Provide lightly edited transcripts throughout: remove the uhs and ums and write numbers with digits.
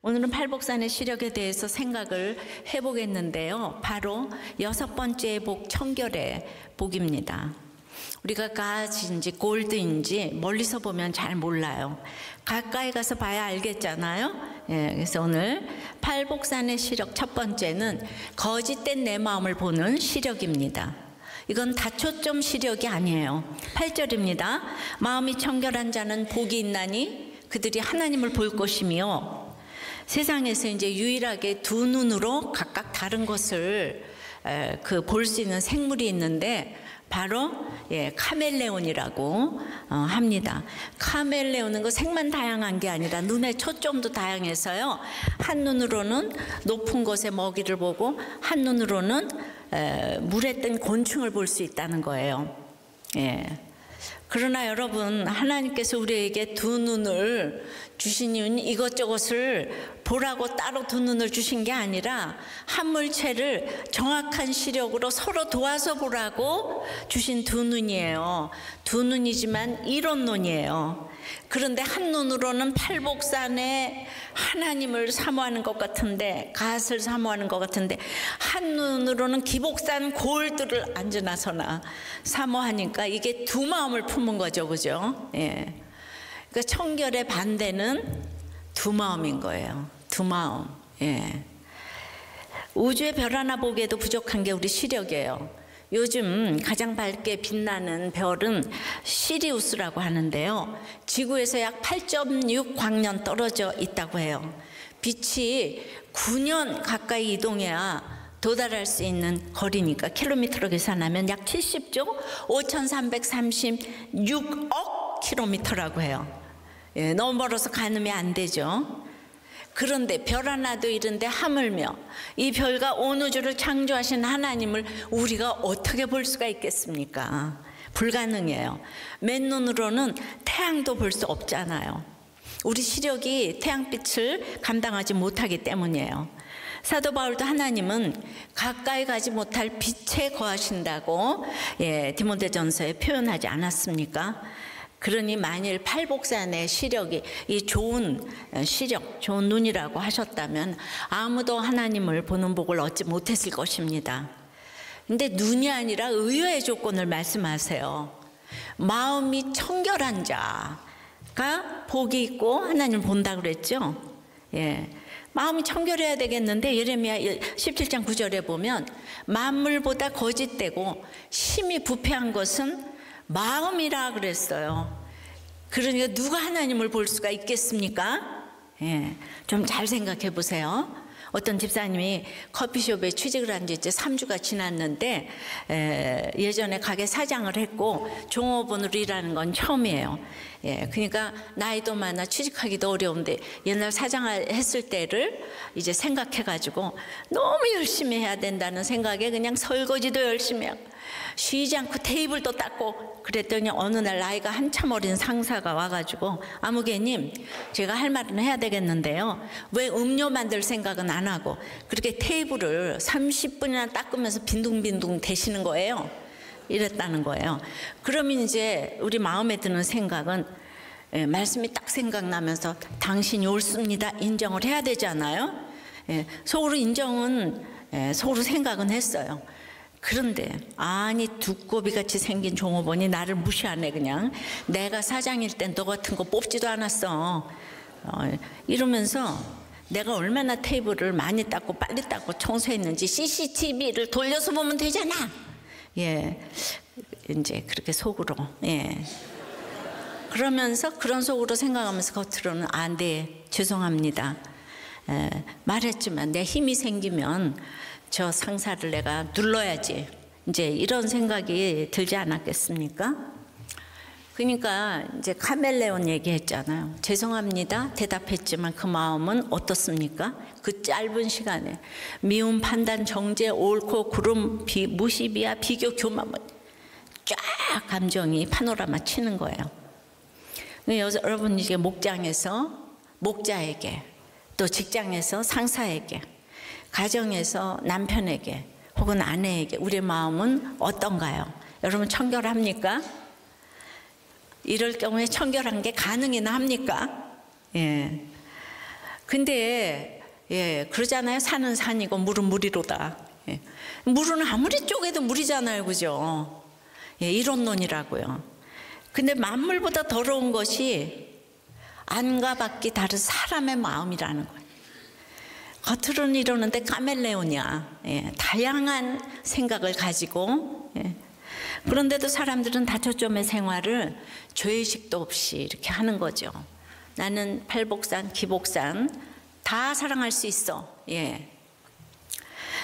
오늘은 팔복산의 시력에 대해서 생각을 해보겠는데요. 바로 6번째 복, 청결의 복입니다. 우리가 가지인지 골드인지 멀리서 보면 잘 몰라요. 가까이 가서 봐야 알겠잖아요. 그래서 오늘 팔복산의 시력 첫 번째는 거짓된 내 마음을 보는 시력입니다. 이건 다초점 시력이 아니에요. 8절입니다. 마음이 청결한 자는 복이 있나니 그들이 하나님을 볼 것이며, 세상에서 이제 유일하게 두 눈으로 각각 다른 것을 볼 수 있는 생물이 있는데 바로 카멜레온이라고 합니다. 카멜레온은 그 색만 다양한 게 아니라 눈의 초점도 다양해서요. 한 눈으로는 높은 곳의 먹이를 보고 한 눈으로는 물에 뜬 곤충을 볼 수 있다는 거예요. 그러나 여러분, 하나님께서 우리에게 두 눈을 주시니 이것저것을 보라고 따로 두 눈을 주신 게 아니라 한 물체를 정확한 시력으로 서로 도와서 보라고 주신 두 눈이에요. 두 눈이지만 이론론이에요. 그런데 한 눈으로는 팔복산에 하나님을 사모하는 것 같은데, 갓을 사모하는 것 같은데, 한 눈으로는 기복산 골드를 앉으나서나 사모하니까 이게 두 마음을 품은 거죠, 그죠? 그러니까 청결의 반대는 두 마음인 거예요. 두 마음. 우주의 별 하나 보기에도 부족한 게 우리 시력이에요. 요즘 가장 밝게 빛나는 별은 시리우스라고 하는데요. 지구에서 약 8.6 광년 떨어져 있다고 해요. 빛이 9년 가까이 이동해야 도달할 수 있는 거리니까 킬로미터로 계산하면 약 70조 5,336억 킬로미터라고 해요. 너무 멀어서 가늠이 안 되죠. 그런데 별 하나도 이른데 하물며 이 별과 온 우주를 창조하신 하나님을 우리가 어떻게 볼 수가 있겠습니까? 불가능해요. 맨눈으로는 태양도 볼 수 없잖아요. 우리 시력이 태양빛을 감당하지 못하기 때문이에요. 사도 바울도 하나님은 가까이 가지 못할 빛에 거하신다고 디모데전서에 표현하지 않았습니까? 그러니 만일 팔복산의 시력이 이 좋은 시력, 좋은 눈이라고 하셨다면 아무도 하나님을 보는 복을 얻지 못했을 것입니다. 근데 눈이 아니라 의외의 조건을 말씀하세요. 마음이 청결한 자가 복이 있고 하나님을 본다 그랬죠. 마음이 청결해야 되겠는데 예레미야 17장 9절에 보면 만물보다 거짓되고 심히 부패한 것은 마음이라 그랬어요. 그러니까 누가 하나님을 볼 수가 있겠습니까? 좀 잘 생각해 보세요. 어떤 집사님이 커피숍에 취직을 한 지 이제 3주가 지났는데 예전에 가게 사장을 했고 종업원으로 일하는 건 처음이에요. 그러니까 나이도 많아 취직하기도 어려운데 옛날 사장을 했을 때를 이제 생각해 가지고 너무 열심히 해야 된다는 생각에 그냥 설거지도 열심히 하고 쉬지 않고 테이블도 닦고 그랬더니 어느 날 나이가 한참 어린 상사가 와가지고 아무개님, 제가 할 말은 해야 되겠는데요, 왜 음료 만들 생각은 안 하고 그렇게 테이블을 30분이나 닦으면서 빈둥빈둥 대시는 거예요? 이랬다는 거예요. 그러면 이제 우리 마음에 드는 생각은 말씀이 딱 생각나면서 당신이 옳습니다 인정을 해야 되잖아요. 속으로 인정은 속으로 생각은 했어요. 그런데 아니 두꺼비같이 생긴 종업원이 나를 무시하네. 그냥 내가 사장일 땐 너 같은 거 뽑지도 않았어. 이러면서 내가 얼마나 테이블을 많이 닦고 빨리 닦고 청소했는지 CCTV를 돌려서 보면 되잖아. 이제 그렇게 속으로 그러면서 그런 속으로 생각하면서 겉으로는 네, 죄송합니다. 말했지만 내 힘이 생기면 저 상사를 내가 눌러야지. 이제 이런 생각이 들지 않았겠습니까? 그러니까 이제 카멜레온 얘기했잖아요. 죄송합니다 대답했지만 그 마음은 어떻습니까? 그 짧은 시간에 미움, 판단, 정죄, 옳고 그름, 무시, 비하, 비교, 교만 쫙 감정이 파노라마 치는 거예요. 여러분 이제 목장에서 목자에게, 또 직장에서 상사에게, 가정에서 남편에게 혹은 아내에게 우리의 마음은 어떤가요? 여러분 청결합니까? 이럴 경우에 청결한 게 가능이나 합니까? 근데 그러잖아요. 산은 산이고 물은 물이로다. 물은 아무리 쪼개도 물이잖아요, 그죠? 이론론이라고요. 근데 만물보다 더러운 것이 안과 밖이 다른 사람의 마음이라는 거예요. 겉으로는 이러는데 카멜레온이야. 다양한 생각을 가지고. 그런데도 사람들은 다초점의 생활을 죄의식도 없이 이렇게 하는 거죠. 나는 팔복산, 기복산 다 사랑할 수 있어.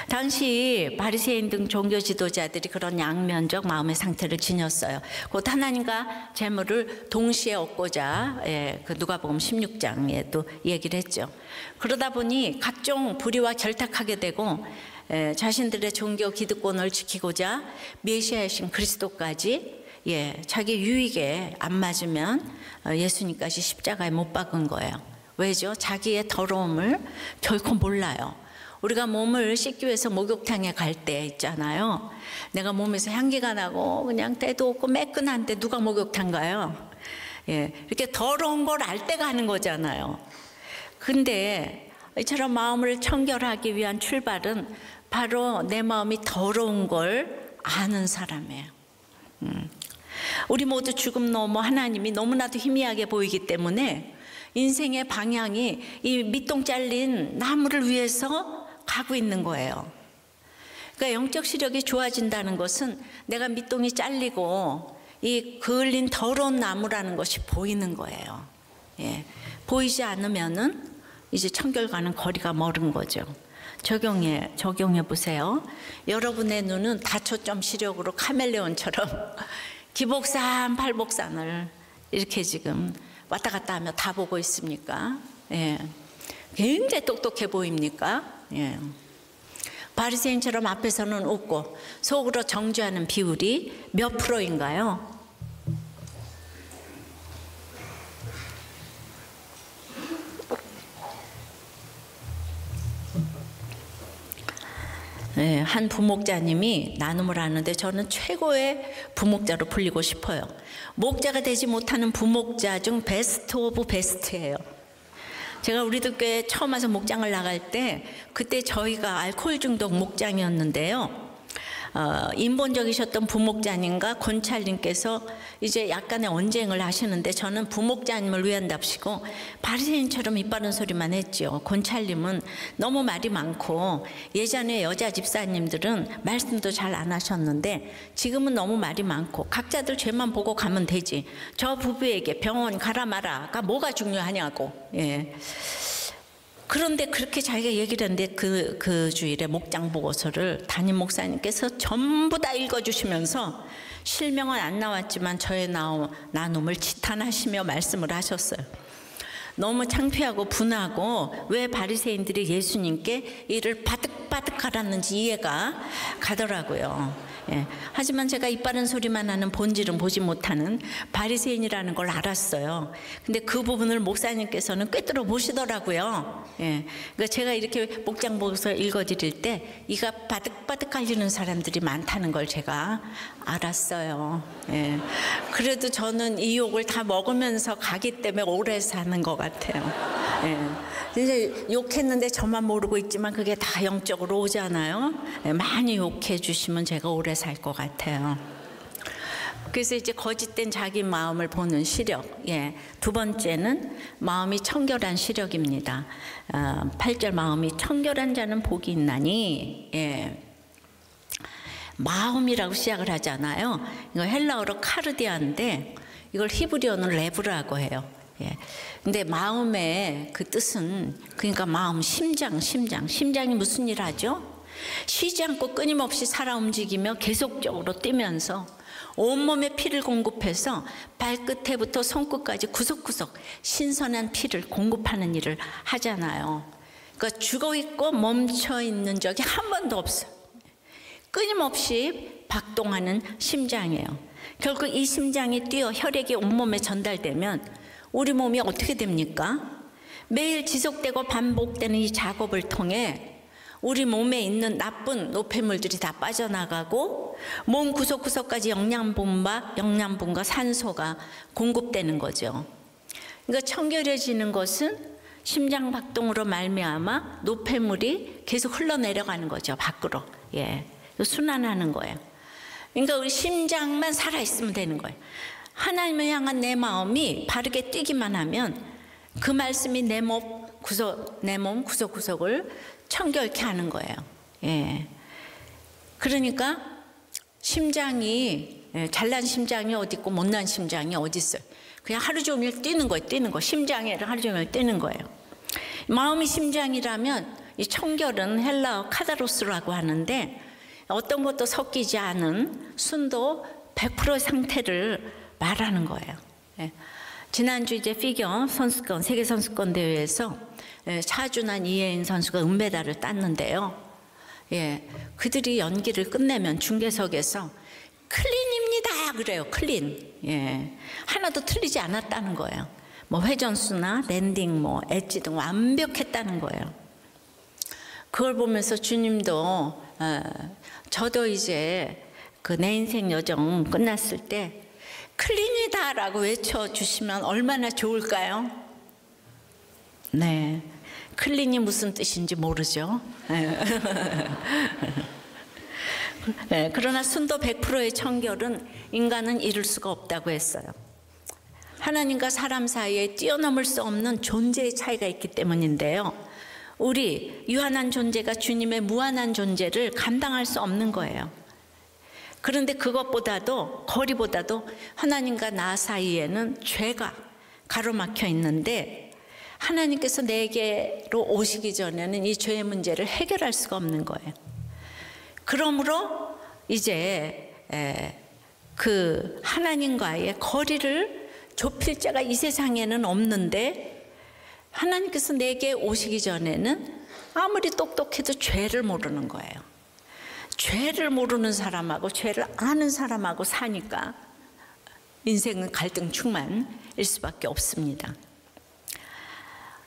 당시 바리새인 등 종교 지도자들이 그런 양면적 마음의 상태를 지녔어요. 곧 하나님과 재물을 동시에 얻고자 그 누가복음 16장에도 얘기를 했죠. 그러다 보니 각종 불의와 결탁하게 되고 자신들의 종교 기득권을 지키고자 메시아이신 그리스도까지 자기 유익에 안 맞으면 예수님까지 십자가에 못 박은 거예요. 왜죠? 자기의 더러움을 결코 몰라요. 우리가 몸을 씻기 위해서 목욕탕에 갈 때 있잖아요. 내가 몸에서 향기가 나고 그냥 때도 없고 매끈한데 누가 목욕탕 가요? 이렇게 더러운 걸 알 때 가는 거잖아요. 근데 이처럼 마음을 청결하기 위한 출발은 바로 내 마음이 더러운 걸 아는 사람이에요. 우리 모두 죽음 넘어 하나님이 너무나도 희미하게 보이기 때문에 인생의 방향이 이 밑동 잘린 나무를 위해서 가고 있는 거예요. 그러니까 영적 시력이 좋아진다는 것은 내가 밑동이 잘리고 이 그을린 더러운 나무라는 것이 보이는 거예요. 보이지 않으면은 이제 청결과는 거리가 멀은 거죠. 적용해 보세요. 여러분의 눈은 다초점 시력으로 카멜레온처럼 기복산, 팔복산을 이렇게 지금 왔다 갔다 하며 다 보고 있습니까? 굉장히 똑똑해 보입니까? 바리새인처럼 앞에서는 웃고 속으로 정죄하는 비율이 몇 프로인가요? 한 부목자님이 나눔을 하는데 저는 최고의 부목자로 불리고 싶어요. 목자가 되지 못하는 부목자 중 베스트 오브 베스트예요. 제가 우리들 교회 처음 와서 목장을 나갈 때 그때 저희가 알코올 중독 목장이었는데요. 인본적이셨던 부목자님과 권찰님께서 이제 약간의 언쟁을 하시는데 저는 부목자님을 위한답시고 바리새인처럼 입 바른 소리만 했죠. 권찰님은 너무 말이 많고 예전에 여자 집사님들은 말씀도 잘 안 하셨는데 지금은 너무 말이 많고 각자들 죄만 보고 가면 되지. 저 부부에게 병원 가라 마라가 뭐가 중요하냐고. 그런데 그렇게 자기가 얘기를 했는데 그 주일에 목장 보고서를 담임 목사님께서 전부 다 읽어주시면서 실명은 안 나왔지만 저의 나눔을 지탄하시며 말씀을 하셨어요. 너무 창피하고 분하고 왜 바리새인들이 예수님께 이를 바득바득 갈았는지 이해가 가더라고요. 하지만 제가 입 바른 소리만 하는 본질은 보지 못하는 바리새인이라는 걸 알았어요. 근데 그 부분을 목사님께서는 꿰뚫어 보시더라고요. 그러니까 제가 이렇게 목장 보고서 읽어드릴 때 이가 바득바득 갈리는 사람들이 많다는 걸 제가 알았어요. 그래도 저는 이 욕을 다 먹으면서 가기 때문에 오래 사는 것 같아요. 이제 욕했는데 저만 모르고 있지만 그게 다 영적으로 오잖아요. 많이 욕해 주시면 제가 오래 살 것 같아요. 그래서 이제 거짓된 자기 마음을 보는 시력. 두 번째는 마음이 청결한 시력입니다. 8절 마음이 청결한 자는 복이 있나니. 마음이라고 시작을 하잖아요. 이거 헬라어로 카르디아인데 이걸 히브리어는 레브라고 해요. 근데 마음의 그 뜻은 그러니까 마음, 심장이 무슨 일 하죠? 쉬지 않고 끊임없이 살아 움직이며 계속적으로 뛰면서 온몸에 피를 공급해서 발끝에부터 손끝까지 구석구석 신선한 피를 공급하는 일을 하잖아요. 그러니까 죽어있고 멈춰있는 적이 한 번도 없어요. 끊임없이 박동하는 심장이에요. 결국 이 심장이 뛰어 혈액이 온몸에 전달되면 우리 몸이 어떻게 됩니까? 매일 지속되고 반복되는 이 작업을 통해 우리 몸에 있는 나쁜 노폐물들이 다 빠져나가고 몸 구석구석까지 영양분과 산소가 공급되는 거죠. 그러니까 청결해지는 것은 심장 박동으로 말미암아 노폐물이 계속 흘러내려가는 거죠, 밖으로. 예, 순환하는 거예요. 그러니까 우리 심장만 살아있으면 되는 거예요. 하나님을 향한 내 마음이 바르게 뛰기만 하면 그 말씀이 내 몸 구석구석을 청결케 하는 거예요. 예. 그러니까 심장이, 잘난 심장이 어디 있고 못난 심장이 어디 있어요. 그냥 하루 종일 뛰는 거예요. 뛰는 거. 심장이 하루 종일 뛰는 거예요. 마음이 심장이라면 이 청결은 헬라어 카다로스라고 하는데 어떤 것도 섞이지 않은 순도 100%의 상태를 말하는 거예요. 예. 지난주 이제 피겨 선수권, 세계 선수권 대회에서 차준환, 이혜인 선수가 은메달을 땄는데요. 예, 그들이 연기를 끝내면 중계석에서 클린입니다 그래요. 클린. 예, 하나도 틀리지 않았다는 거예요. 뭐 회전수나 랜딩, 뭐 엣지 등 완벽했다는 거예요. 그걸 보면서 주님도 저도 이제 그 내 인생 여정 끝났을 때 클린이다라고 외쳐주시면 얼마나 좋을까요? 네, 클린이 무슨 뜻인지 모르죠. 네, 그러나 순도 100%의 청결은 인간은 이룰 수가 없다고 했어요. 하나님과 사람 사이에 뛰어넘을 수 없는 존재의 차이가 있기 때문인데요. 우리 유한한 존재가 주님의 무한한 존재를 감당할 수 없는 거예요. 그런데 그것보다도, 거리보다도 하나님과 나 사이에는 죄가 가로막혀 있는데 하나님께서 내게로 오시기 전에는 이 죄의 문제를 해결할 수가 없는 거예요. 그러므로 이제 그 하나님과의 거리를 좁힐 자가 이 세상에는 없는데 하나님께서 내게 오시기 전에는 아무리 똑똑해도 죄를 모르는 거예요. 죄를 모르는 사람하고 죄를 아는 사람하고 사니까 인생은 갈등 충만일 수밖에 없습니다.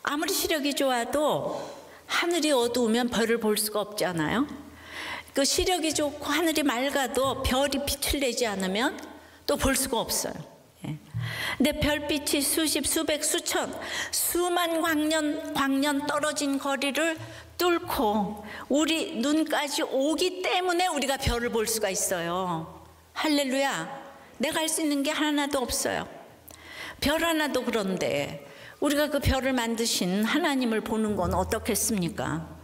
아무리 시력이 좋아도 하늘이 어두우면 별을 볼 수가 없잖아요. 그 시력이 좋고 하늘이 맑아도 별이 빛을 내지 않으면 또 볼 수가 없어요. 근데 별빛이 수십, 수백, 수천, 수만 광년 떨어진 거리를 뚫고 우리 눈까지 오기 때문에 우리가 별을 볼 수가 있어요. 할렐루야. 내가 할 수 있는 게 하나도 없어요. 별 하나도. 그런데 우리가 그 별을 만드신 하나님을 보는 건 어떻겠습니까?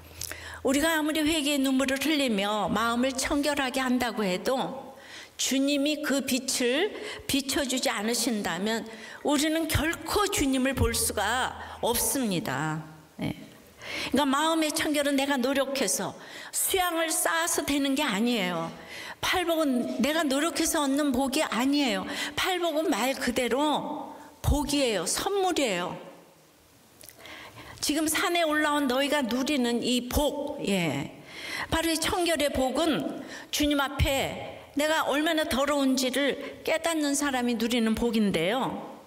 우리가 아무리 회개의 눈물을 흘리며 마음을 청결하게 한다고 해도 주님이 그 빛을 비춰주지 않으신다면 우리는 결코 주님을 볼 수가 없습니다. 그러니까 마음의 청결은 내가 노력해서 수양을 쌓아서 되는 게 아니에요. 팔복은 내가 노력해서 얻는 복이 아니에요. 팔복은 말 그대로 복이에요. 선물이에요. 지금 산에 올라온 너희가 누리는 이 복, 바로 이 청결의 복은 주님 앞에 내가 얼마나 더러운지를 깨닫는 사람이 누리는 복인데요.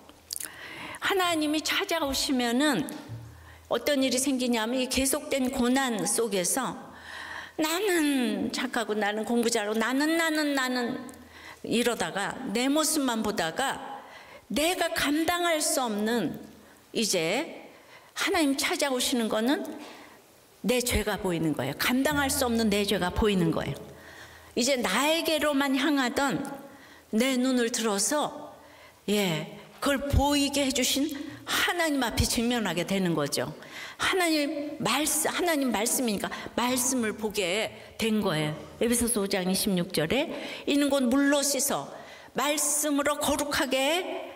하나님이 찾아오시면은 어떤 일이 생기냐면 이 계속된 고난 속에서 나는 착하고 나는 공부 잘하고 나는 이러다가 내 모습만 보다가 내가 감당할 수 없는 이제 하나님 찾아오시는 거는 내 죄가 보이는 거예요. 감당할 수 없는 내 죄가 보이는 거예요. 이제 나에게로만 향하던 내 눈을 들어서 그걸 보이게 해주신 하나님 앞에 직면하게 되는 거죠. 하나님 말씀이니까 말씀을 보게 된 거예요. 에베소서 5장 26절에 이는 곧 물로 씻어 말씀으로 거룩하게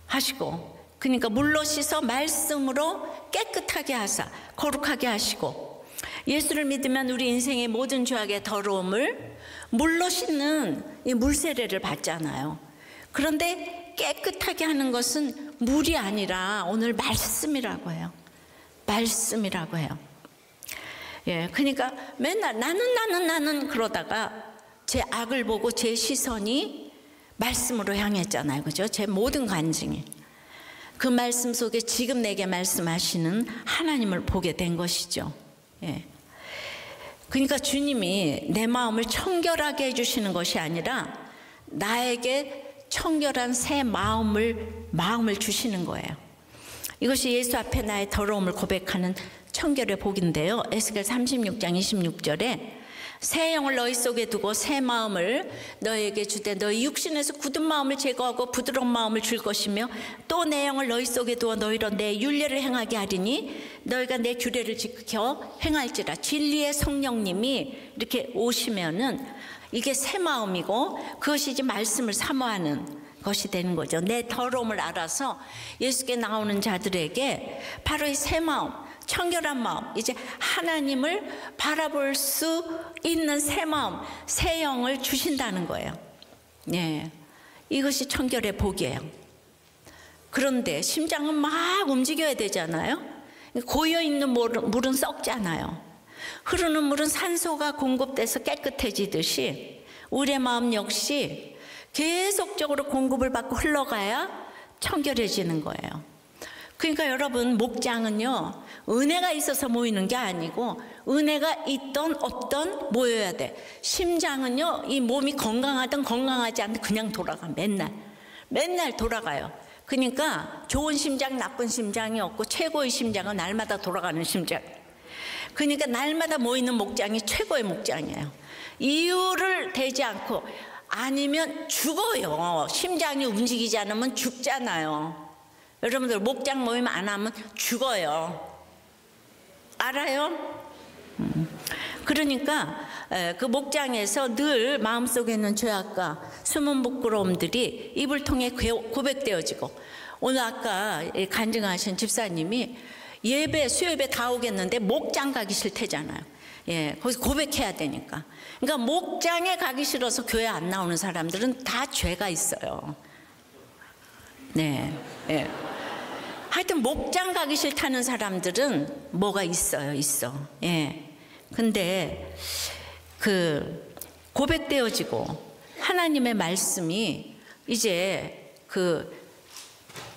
하시고, 그러니까 물로 씻어 말씀으로 깨끗하게 하사 거룩하게 하시고, 예수를 믿으면 우리 인생의 모든 죄악의 더러움을 물로 씻는 이 물세례를 받잖아요. 그런데 깨끗하게 하는 것은 물이 아니라 오늘 말씀이라고 해요. 말씀이라고 해요. 그러니까 맨날 나는 그러다가 제 악을 보고 제 시선이 말씀으로 향했잖아요. 그죠? 제 모든 간증이. 그 말씀 속에 지금 내게 말씀하시는 하나님을 보게 된 것이죠. 그러니까 주님이 내 마음을 청결하게 해주시는 것이 아니라 나에게 청결한 새 마음을 주시는 거예요. 이것이 예수 앞에 나의 더러움을 고백하는 청결의 복인데요. 에스겔 36장 26절에 새 영을 너희 속에 두고 새 마음을 너희에게 주되 너희 육신에서 굳은 마음을 제거하고 부드러운 마음을 줄 것이며 또 내 영을 너희 속에 두어 너희로 내 율례를 행하게 하리니 너희가 내 규례를 지켜 행할지라. 진리의 성령님이 이렇게 오시면은 이게 새 마음이고 그것이 이제 말씀을 사모하는 것이 되는 거죠. 내 더러움을 알아서 예수께 나오는 자들에게 바로 이 새 마음, 청결한 마음, 이제 하나님을 바라볼 수 있는 새 마음, 새 영을 주신다는 거예요. 네, 이것이 청결의 복이에요. 그런데 심장은 막 움직여야 되잖아요. 고여있는 물은 썩잖아요. 흐르는 물은 산소가 공급돼서 깨끗해지듯이 우리의 마음 역시 계속적으로 공급을 받고 흘러가야 청결해지는 거예요. 그러니까 여러분, 목장은요, 은혜가 있어서 모이는 게 아니고 은혜가 있던 없던 모여야 돼. 심장은요, 이 몸이 건강하든 건강하지 않든 그냥 돌아가. 맨날 돌아가요. 그러니까 좋은 심장, 나쁜 심장이 없고 최고의 심장은 날마다 돌아가는 심장. 그러니까 날마다 모이는 목장이 최고의 목장이에요. 이유를 대지 않고, 아니면 죽어요. 심장이 움직이지 않으면 죽잖아요. 여러분들 목장 모임 안 하면 죽어요. 알아요? 그러니까 그 목장에서 늘 마음속에 있는 죄악과 숨은 부끄러움들이 입을 통해 고백되어지고, 오늘 아까 간증하신 집사님이 수요예배 다 오겠는데 목장 가기 싫대잖아요. 예, 거기서 고백해야 되니까. 그러니까 목장에 가기 싫어서 교회 안 나오는 사람들은 다 죄가 있어요. 네, 예. 하여튼 목장 가기 싫다는 사람들은 뭐가 있어요. 예. 근데 그 고백되어지고 하나님의 말씀이 이제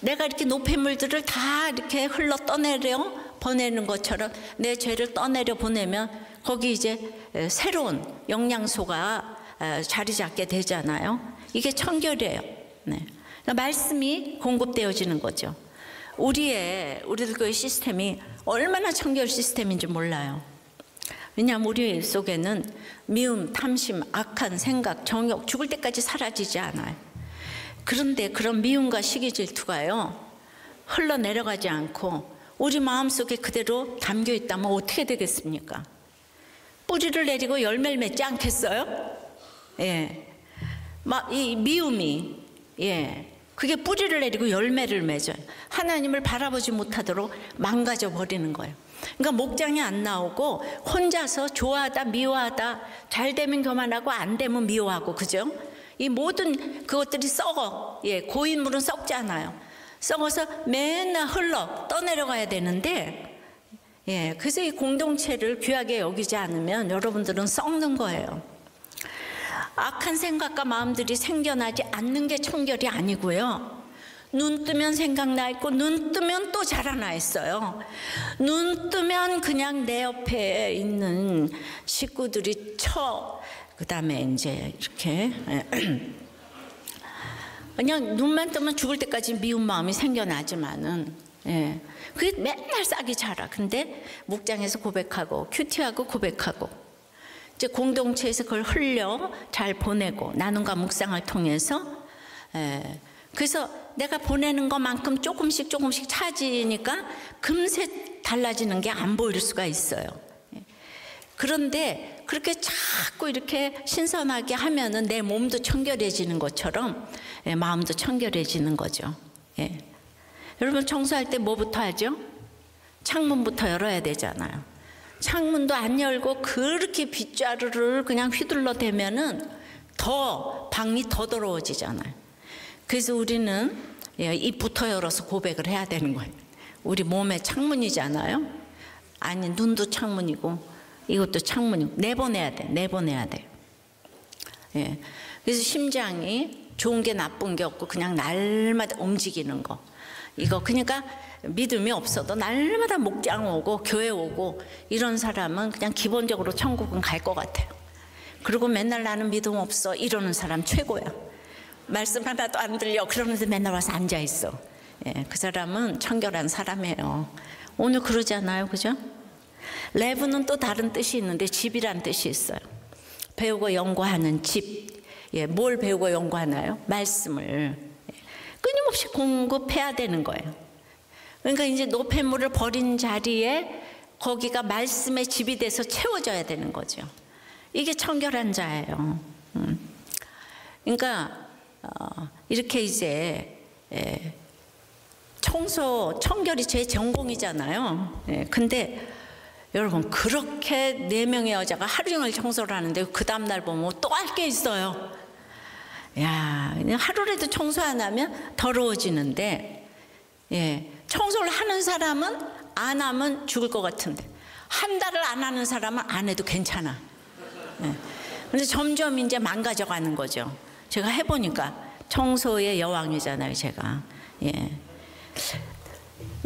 내가 이렇게 노폐물들을 다 이렇게 흘러 떠내려 보내는 것처럼 내 죄를 떠내려 보내면 거기 이제 새로운 영양소가 자리 잡게 되잖아요. 이게 청결이에요. 네. 그러니까 말씀이 공급되어지는 거죠. 우리들 교회 시스템이 얼마나 청결 시스템인지 몰라요. 왜냐하면 우리 속에는 미움, 탐심, 악한 생각, 정욕, 죽을 때까지 사라지지 않아요. 그런데 그런 미움과 시기 질투가요, 흘러내려가지 않고 우리 마음속에 그대로 담겨 있다면 어떻게 되겠습니까? 뿌리를 내리고 열매를 맺지 않겠어요? 예. 이 미움이, 예, 그게 뿌리를 내리고 열매를 맺어요. 하나님을 바라보지 못하도록 망가져 버리는 거예요. 그러니까 목장이 안 나오고 혼자서 좋아하다 미워하다, 잘 되면 교만하고 안 되면 미워하고, 그죠? 이 모든 그것들이 썩어. 예, 고인물은 썩잖아요. 썩어서 맨날 흘러 떠내려가야 되는데, 예, 그래서 이 공동체를 귀하게 여기지 않으면 여러분들은 썩는 거예요. 악한 생각과 마음들이 생겨나지 않는 게 청결이 아니고요. 눈 뜨면 생각나 있고 눈 뜨면 또 자라나 있어요. 눈 뜨면 그냥 내 옆에 있는 식구들이 그다음에 이제 이렇게 그냥 눈만 뜨면 죽을 때까지 미운 마음이 생겨나지만은, 예, 그게 맨날 싹이 자라. 근데 목장에서 고백하고 큐티하고 고백하고 이제 공동체에서 그걸 흘려 잘 보내고 나눔과 묵상을 통해서, 예, 그래서 내가 보내는 것만큼 조금씩 차지니까 금세 달라지는 게 안 보일 수가 있어요. 그런데 그렇게 자꾸 이렇게 신선하게 하면은 내 몸도 청결해지는 것처럼, 예, 마음도 청결해지는 거죠. 예. 여러분, 청소할 때 뭐부터 하죠? 창문부터 열어야 되잖아요. 창문도 안 열고 그렇게 빗자루를 그냥 휘둘러 대면은 방이 더 더러워지잖아요. 그래서 우리는, 예, 입부터 열어서 고백을 해야 되는 거예요. 우리 몸의 창문이잖아요. 아니, 눈도 창문이고 이것도 창문이고 내보내야 돼. 예. 그래서 심장이 좋은 게 나쁜 게 없고 그냥 날마다 움직이는 거. 이거 그러니까 믿음이 없어도 날마다 목장 오고 교회 오고 이런 사람은 그냥 기본적으로 천국은 갈 것 같아요. 그리고 맨날 나는 믿음 없어 이러는 사람 최고야. 말씀 하나도 안 들려 그러면서 맨날 와서 앉아 있어. 예, 그 사람은 청결한 사람이에요. 오늘 그러잖아요, 그죠? 레브는 또 다른 뜻이 있는데 집이란 뜻이 있어요. 배우고 연구하는 집. 예, 뭘 배우고 연구하나요? 말씀을. 예, 끊임없이 공급해야 되는 거예요. 그러니까 이제 노폐물을 버린 자리에 거기가 말씀의 집이 돼서 채워져야 되는 거죠. 이게 청결한 자예요. 그러니까 이렇게 이제 청결이 제 전공이잖아요. 근데 여러분 그렇게 4명의 여자가 하루 종일 청소를 하는데 그 다음날 보면 또 할 게 있어요. 야, 그냥 하루라도 청소 안 하면 더러워지는데, 예, 청소를 하는 사람은 안 하면 죽을 것 같은데 한 달을 안 하는 사람은 안 해도 괜찮아. 예. 근데 점점 이제 망가져가는 거죠. 제가 해보니까 청소의 여왕이잖아요, 제가. 예.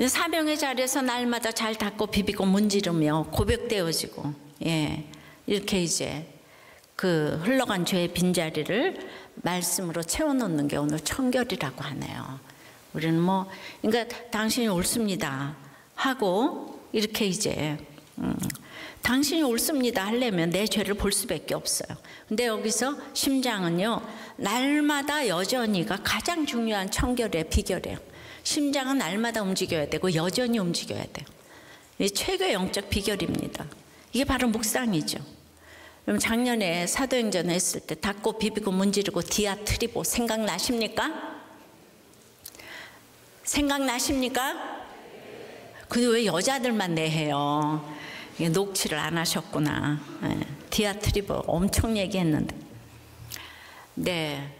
사명의 자리에서 날마다 잘 닦고 비비고 문지르며 고백되어지고, 예, 이렇게 이제 그 흘러간 죄의 빈자리를 말씀으로 채워놓는 게 오늘 청결이라고 하네요. 우리는 뭐, 그러니까 당신이 옳습니다 하고 이렇게 이제 당신이 옳습니다 하려면 내 죄를 볼 수밖에 없어요. 근데 여기서 심장은요, 날마다 여전히가 가장 중요한 청결의 비결이에요. 심장은 날마다 움직여야 되고 여전히 움직여야 돼요. 이게 최고의 영적 비결입니다. 이게 바로 묵상이죠. 그럼 작년에 사도행전 했을 때 닦고 비비고 문지르고 디아트리보 생각나십니까? 생각나십니까? 근데 왜 여자들만 내해요? 이게 녹취를 안 하셨구나. 디아트리보 엄청 얘기했는데. 네,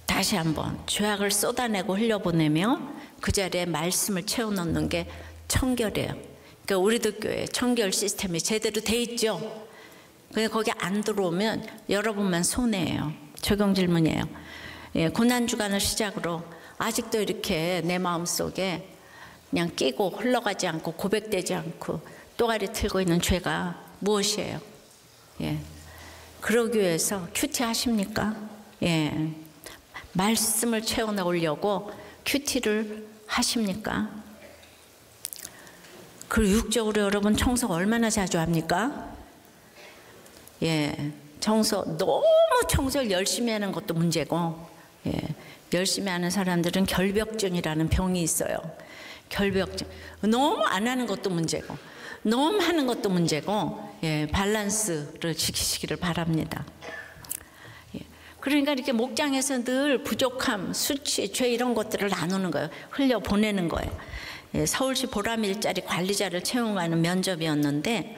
다시 한번 죄악을 쏟아내고 흘려보내며 그 자리에 말씀을 채워넣는 게 청결이에요. 그러니까 우리도 교회 청결 시스템이 제대로 돼 있죠. 근데 거기 안 들어오면 여러분만 손해예요. 적용 질문이에요. 예, 고난주간을 시작으로 아직도 이렇게 내 마음속에 그냥 끼고 흘러가지 않고 고백되지 않고 또가리 틀고 있는 죄가 무엇이에요? 예, 그러기 위해서 큐티 하십니까? 예, 말씀을 채워넣으려고 큐티를 하십니까? 그리고 육적으로 여러분 청소 얼마나 자주 합니까? 예, 청소 너무 청소를 열심히 하는 것도 문제고, 예, 열심히 하는 사람들은 결벽증이라는 병이 있어요. 결벽증. 너무 안 하는 것도 문제고, 너무 하는 것도 문제고, 예, 밸런스를 지키시기를 바랍니다. 예, 그러니까 이렇게 목장에서 늘 부족함, 수치, 죄 이런 것들을 나누는 거예요. 흘려 보내는 거예요. 예, 서울시 보람 일자리 관리자를 채용하는 면접이었는데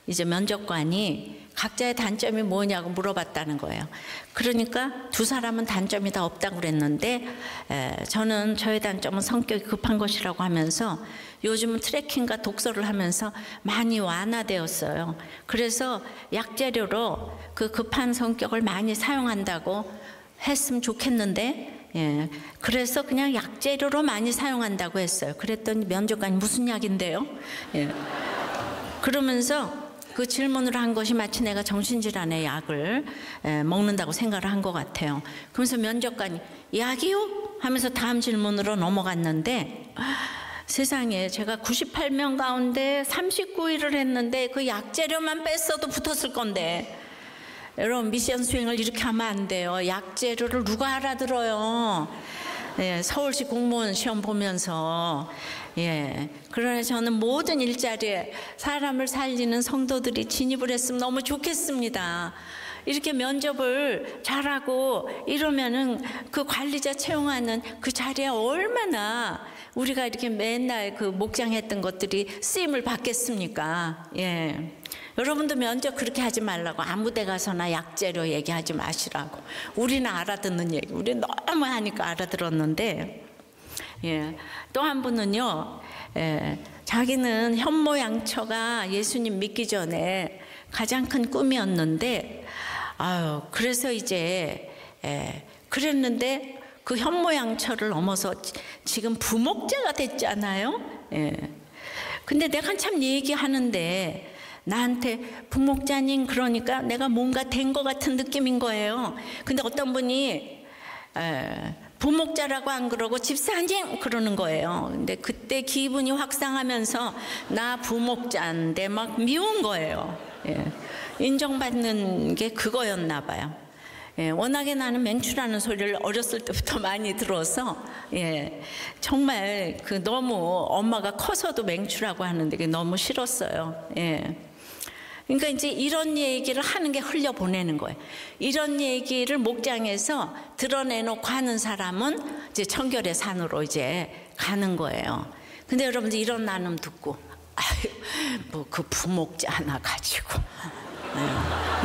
이제 면접관이 각자의 단점이 뭐냐고 물어봤다는 거예요. 그러니까 두 사람은 단점이 다 없다고 그랬는데 저는 저의 단점은 성격이 급한 것이라고 하면서 요즘은 트레킹과 독서를 하면서 많이 완화되었어요. 그래서 약재료로 그 급한 성격을 많이 사용한다고 했으면 좋겠는데, 예, 그래서 그냥 약재료로 많이 사용한다고 했어요. 그랬더니 면접관이 무슨 약인데요? 예. 그러면서 그 질문을 한 것이 마치 내가 정신질환의 약을 먹는다고 생각을 한 것 같아요. 그러면서 면접관이 약이요? 하면서 다음 질문으로 넘어갔는데, 세상에 제가 98명 가운데 39일을 했는데 그 약재료만 뺐어도 붙었을 건데, 여러분 미션 수행을 이렇게 하면 안 돼요. 약재료를 누가 알아들어요? 예, 서울시 공무원 시험 보면서. 예, 그러나 저는 모든 일자리에 사람을 살리는 성도들이 진입을 했으면 너무 좋겠습니다. 이렇게 면접을 잘하고 이러면은 그 관리자 채용하는 그 자리에 얼마나 우리가 이렇게 맨날 그 목장했던 것들이 쓰임을 받겠습니까? 예. 여러분도 면접 그렇게 하지 말라고, 아무 데 가서나 약재료 얘기하지 마시라고. 우리는 알아듣는 얘기, 우리 너무 하니까 알아들었는데, 예, 또 한 분은요, 자기는 현모양처가 예수님 믿기 전에 가장 큰 꿈이었는데, 그래서 이제 그랬는데 그 현모양처를 넘어서 지금 부목자가 됐잖아요. 예. 근데 내가 참 얘기하는데 나한테 부목자님 그러니까 내가 뭔가 된 것 같은 느낌인 거예요. 근데 어떤 분이 부목자라고 안 그러고 집사님 그러는 거예요. 근데 그때 기분이 확 상하면서 나 부목자인데 막 미운 거예요. 예. 인정받는 게 그거였나 봐요. 예. 워낙에 나는 맹추라는 소리를 어렸을 때부터 많이 들어서 예. 정말 그 너무 엄마가 커서도 맹추라고 하는데 그게 너무 싫었어요. 예. 그러니까 이제 이런 얘기를 하는 게 흘려보내는 거예요. 이런 얘기를 목장에서 드러내놓고 하는 사람은 이제 청결의 산으로 이제 가는 거예요. 근데 여러분들 이런 나눔 듣고 아유 뭐 그 부목자 하나 가지고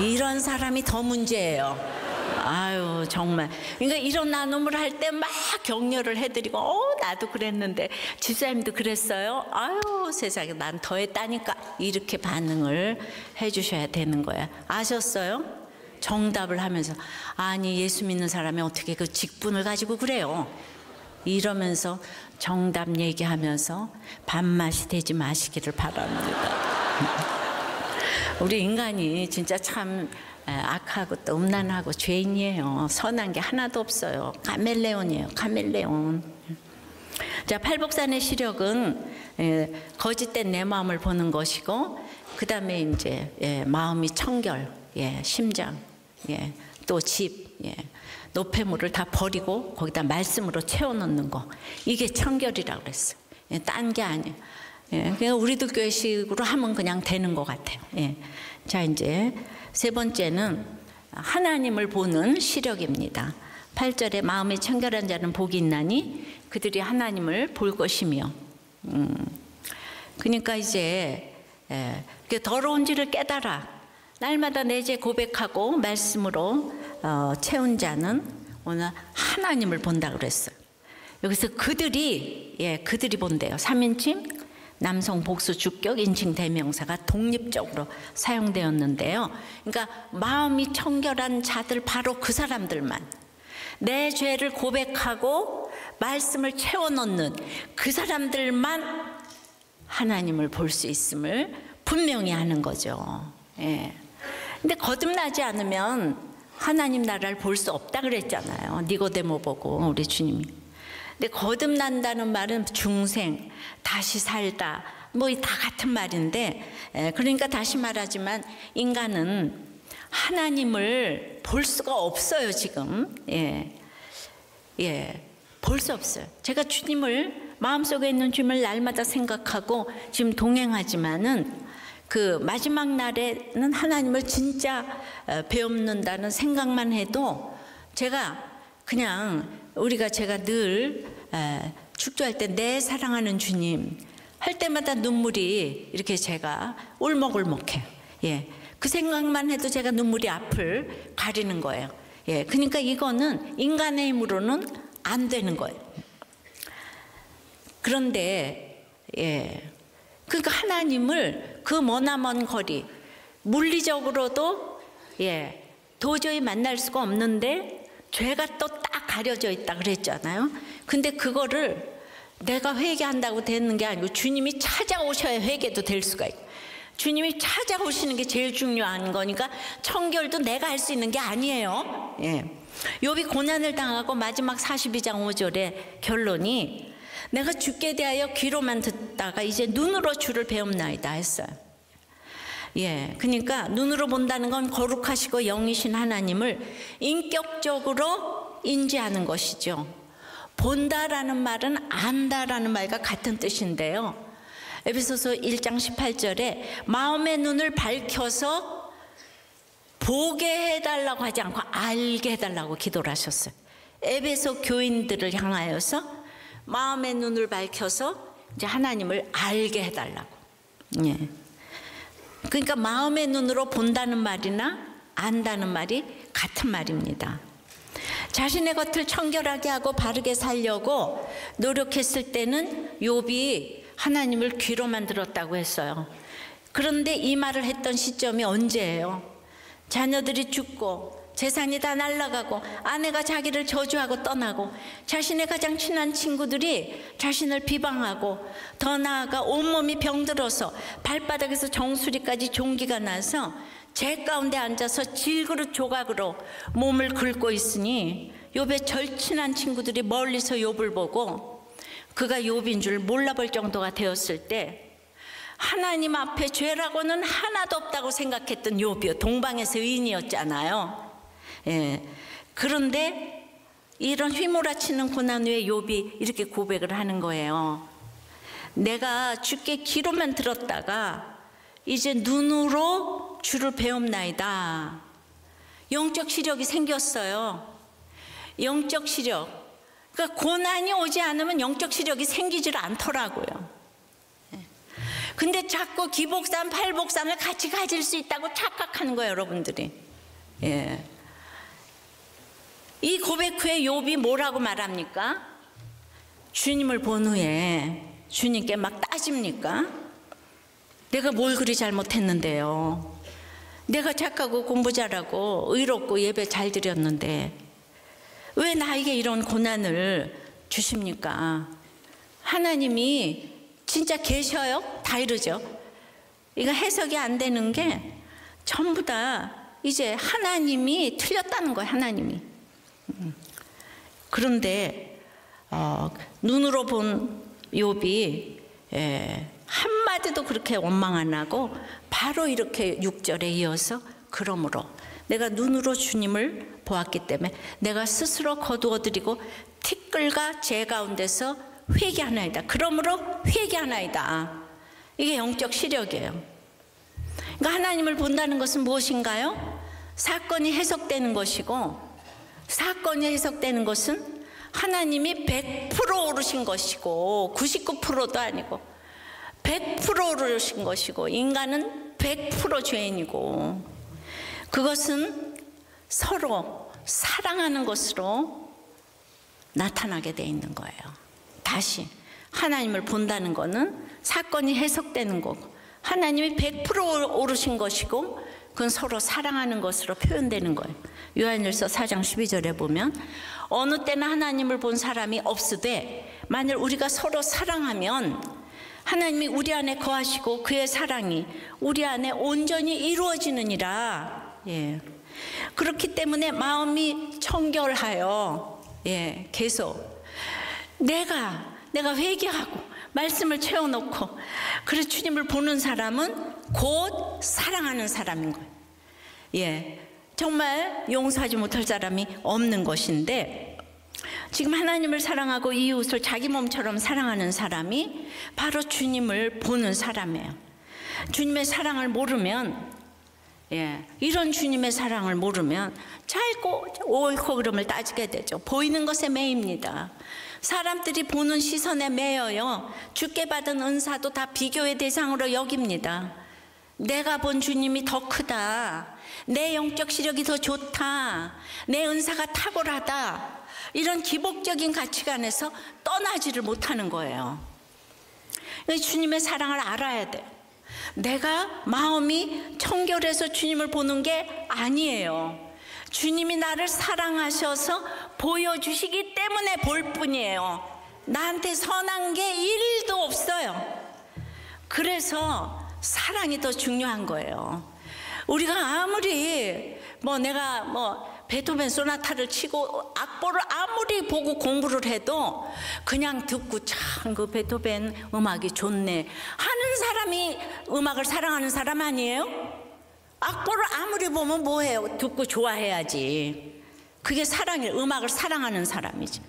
이런 사람이 더 문제예요. 아유 정말. 그러니까 이런 나눔을 할 때 막 격려를 해드리고 나도 그랬는데 집사님도 그랬어요. 아유 세상에 난 더 했다니까 이렇게 반응을 해주셔야 되는 거야. 아셨어요? 정답을 하면서 아니 예수 믿는 사람이 어떻게 그 직분을 가지고 그래요. 이러면서 정답 얘기하면서 밥맛이 되지 마시기를 바랍니다. 우리 인간이 진짜 참 악하고 또 음란하고 죄인이에요. 선한 게 하나도 없어요. 카멜레온이에요. 카멜레온. 자, 팔복산의 시력은 거짓된 내 마음을 보는 것이고, 그 다음에 이제 마음이 청결, 심장, 또 집, 노폐물을 다 버리고 거기다 말씀으로 채워넣는 거. 이게 청결이라고 그랬어요. 딴 게 아니에요. 그냥 우리도 교회식으로 하면 그냥 되는 것 같아요. 자, 이제 세 번째는 하나님을 보는 시력입니다. 8절에 마음이 청결한 자는 복이 있나니 그들이 하나님을 볼 것이며. 그러니까 이제 더러운지를 깨달아 날마다 내 죄 고백하고 말씀으로 채운 자는 오늘 하나님을 본다고 그랬어요. 여기서 그들이 본대요. 3인칭 남성 복수 주격 인칭 대명사가 독립적으로 사용되었는데요. 그러니까 마음이 청결한 자들, 바로 그 사람들만, 내 죄를 고백하고 말씀을 채워넣는 그 사람들만 하나님을 볼 수 있음을 분명히 하는 거죠. 근데 거듭나지 않으면 하나님 나라를 볼 수 없다 그랬잖아요. 니고데모 보고 우리 주님이. 근데 거듭난다는 말은 중생, 다시 살다, 뭐 다 같은 말인데, 그러니까 다시 말하지만 인간은 하나님을 볼 수가 없어요, 지금. 볼 수 없어요. 제가 주님을, 마음속에 있는 주님을 날마다 생각하고 지금 동행하지만은 그 마지막 날에는 하나님을 진짜 배움는다는 생각만 해도 제가 그냥 제가 늘 축도할 때 내 사랑하는 주님 할 때마다 눈물이 이렇게 제가 울먹울먹해요. 그 생각만 해도 제가 눈물이 앞을 가리는 거예요. 그러니까 이거는 인간의 힘으로는 안 되는 거예요. 그런데 그러니까 하나님을 그 머나먼 거리 물리적으로도 도저히 만날 수가 없는데 죄가 또 딱 가려져 있다 그랬잖아요. 근데 그거를 내가 회개한다고 되는 게 아니고 주님이 찾아오셔야 회개도 될 수가 있고, 주님이 찾아오시는 게 제일 중요한 거니까 청결도 내가 할 수 있는 게 아니에요. 욥이 고난을 당하고 마지막 42장 5절의 결론이 내가 주께 대하여 귀로만 듣다가 이제 눈으로 주를 배움나이다 했어요. 그러니까 눈으로 본다는 건 거룩하시고 영이신 하나님을 인격적으로 인지하는 것이죠. 본다라는 말은 안다라는 말과 같은 뜻인데요. 에베소서 1장 18절에 마음의 눈을 밝혀서 보게 해달라고 하지 않고 알게 해달라고 기도를 하셨어요. 에베소 교인들을 향하여서 마음의 눈을 밝혀서 이제 하나님을 알게 해달라고. 그러니까 마음의 눈으로 본다는 말이나 안다는 말이 같은 말입니다. 자신의 겉을 청결하게 하고 바르게 살려고 노력했을 때는 욥이 하나님을 귀로만 들었다고 했어요. 그런데 이 말을 했던 시점이 언제예요? 자녀들이 죽고 재산이 다 날아가고 아내가 자기를 저주하고 떠나고 자신의 가장 친한 친구들이 자신을 비방하고 더 나아가 온몸이 병들어서 발바닥에서 정수리까지 종기가 나서 재 가운데 앉아서 질그릇 조각으로 몸을 긁고 있으니 욥의 절친한 친구들이 멀리서 욥을 보고 그가 욥인 줄 몰라볼 정도가 되었을 때 하나님 앞에 죄라고는 하나도 없다고 생각했던 욥이요. 동방에서 의인이었잖아요. 예. 그런데 이런 휘몰아치는 고난 후에 욥이 이렇게 고백을 하는 거예요. 내가 주께 귀로만 들었다가 이제 눈으로 주를 배움나이다. 영적 시력이 생겼어요. 영적 시력. 그러니까 고난이 오지 않으면 영적 시력이 생기질 않더라고요. 근데 자꾸 기복산, 팔복산을 같이 가질 수 있다고 착각하는 거예요, 여러분들이. 예. 이 고백 후에 욥이 뭐라고 말합니까? 주님을 본 후에 주님께 막 따집니까? 내가 뭘 그리 잘못했는데요. 내가 착하고 공부 잘하고 의롭고 예배 잘 드렸는데 왜 나에게 이런 고난을 주십니까? 하나님이 진짜 계셔요? 다 이러죠. 이거 해석이 안 되는 게 전부 다 이제 하나님이 틀렸다는 거예요. 하나님이. 그런데 눈으로 본 욥이 한마디도 그렇게 원망 안 하고 바로 이렇게 6절에 이어서 그러므로 내가 눈으로 주님을 보았기 때문에 내가 스스로 거두어드리고 티끌과 재 가운데서 회개하나이다. 그러므로 회개하나이다. 이게 영적 시력이에요. 그러니까 하나님을 본다는 것은 무엇인가요? 사건이 해석되는 것이고, 사건이 해석되는 것은 하나님이 100% 오르신 것이고 99%도 아니고 100% 오르신 것이고 인간은 100% 죄인이고, 그것은 서로 사랑하는 것으로 나타나게 돼 있는 거예요. 다시 하나님을 본다는 것은 사건이 해석되는 거고 하나님이 100% 오르신 것이고 그건 서로 사랑하는 것으로 표현되는 거예요. 요한일서 4장 12절에 보면 어느 때나 하나님을 본 사람이 없으되 만일 우리가 서로 사랑하면 하나님이 우리 안에 거하시고 그의 사랑이 우리 안에 온전히 이루어지느니라. 예. 그렇기 때문에 마음이 청결하여 계속 내가 회개하고 말씀을 채워놓고 그래서 주님을 보는 사람은 곧 사랑하는 사람인 거예요. 예, 정말 용서하지 못할 사람이 없는 것인데 지금 하나님을 사랑하고 이웃을 자기 몸처럼 사랑하는 사람이 바로 주님을 보는 사람이에요. 주님의 사랑을 모르면 이런 주님의 사랑을 모르면 짧고 옳고 그름을 따지게 되죠. 보이는 것에 매입니다. 사람들이 보는 시선에 매여요. 주께 받은 은사도 다 비교의 대상으로 여깁니다. 내가 본 주님이 더 크다, 내 영적 시력이 더 좋다, 내 은사가 탁월하다, 이런 기복적인 가치관에서 떠나지를 못하는 거예요. 주님의 사랑을 알아야 돼요. 내가 마음이 청결해서 주님을 보는 게 아니에요. 주님이 나를 사랑하셔서 보여주시기 때문에 볼 뿐이에요. 나한테 선한 게 1도 없어요. 그래서 사랑이 더 중요한 거예요. 우리가 아무리 내가 베토벤 소나타를 치고 악보를 아무리 보고 공부를 해도 그냥 듣고 참 그 베토벤 음악이 좋네 하는 사람이 음악을 사랑하는 사람 아니에요? 악보를 아무리 보면 뭐해요? 듣고 좋아해야지. 그게 사랑이에요. 음악을 사랑하는 사람이지.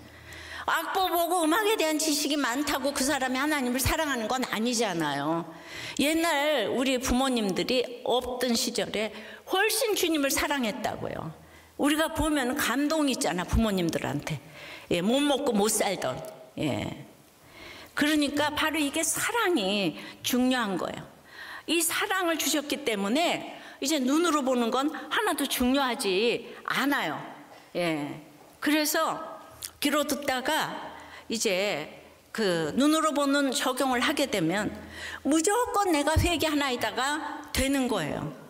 악보 보고 음악에 대한 지식이 많다고 그 사람이 하나님을 사랑하는 건 아니잖아요. 옛날 우리 부모님들이 없던 시절에 훨씬 주님을 사랑했다고요. 우리가 보면 감동이 있잖아, 부모님들한테. 못 먹고 못 살던. 그러니까 바로 이게 사랑이 중요한 거예요. 이 사랑을 주셨기 때문에 이제 눈으로 보는 건 하나도 중요하지 않아요. 그래서 귀로 듣다가 이제 그 눈으로 보는 적용을 하게 되면 무조건 내가 회개하나이다가 되는 거예요.